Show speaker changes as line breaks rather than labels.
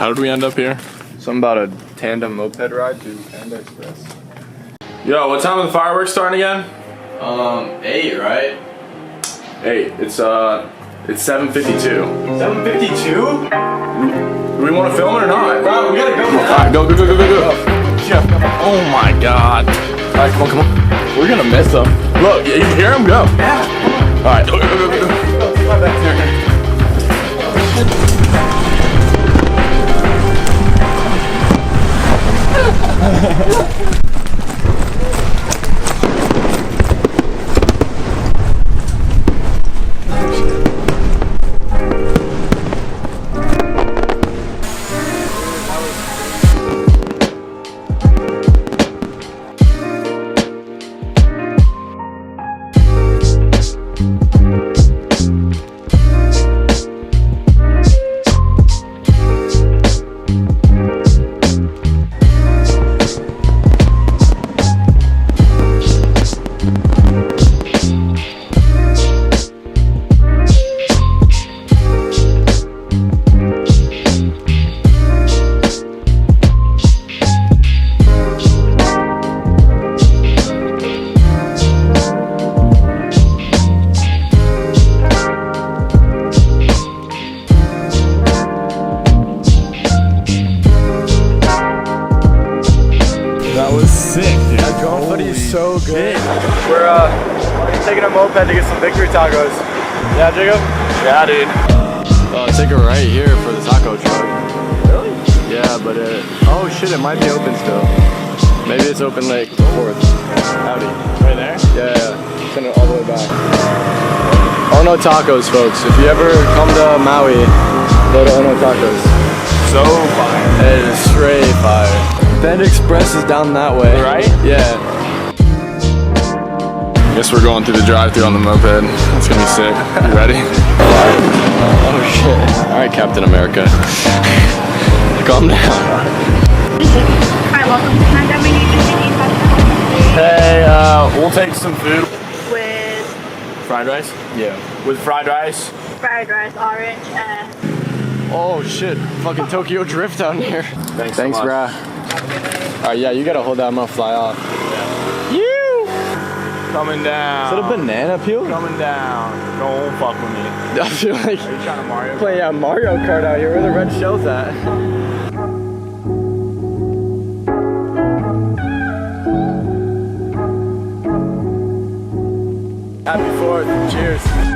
How did we end up here?
Something about a tandem moped ride to Panda Express.
Yo, what time are the fireworks starting again?
8, right?
8. It's 7:52.
7:52?
Do we want to film it or not?
Bro, we gotta go now.
Alright, go. Jeff. Oh my god. Alright, come on. We're gonna miss them. Look, you hear them? Go.
Yeah, come on.
Alright, go.
Fly back there.
That was sick, dude.
That drone footage is so good. We're taking a moped to get some victory tacos. Yeah, Jacob?
Yeah, dude. Take a right here for the taco truck.
Really?
Yeah, but oh shit, it might be open still. Maybe it's open like 4th. Howdy.
Right there?
Yeah. Send it all the way back. Ono Tacos, folks. If you ever come to Maui, go to Ono Tacos.
So fire.
It is straight fire. Panda Express is down that way.
Right?
Yeah. Guess we're going through the drive-thru on the moped. It's gonna be sick. You ready? Oh shit. Alright, Captain America. Calm down.
Hi, welcome to Panda. We need to see
Hey, we'll take some food.
with
Fried rice?
Yeah.
With fried rice?
fried rice, orange, and
Oh shit. Fucking Tokyo Drift down here. Thanks
so much.
brah. Alright, yeah, you gotta hold that. I'm gonna fly off. You!
Coming down.
Is that a banana peel?
Coming down. Don't fuck with me.
I feel like
Are you trying to Mario?
playing Mario Kart out here. Where the red shell's at? Happy 4th. Cheers.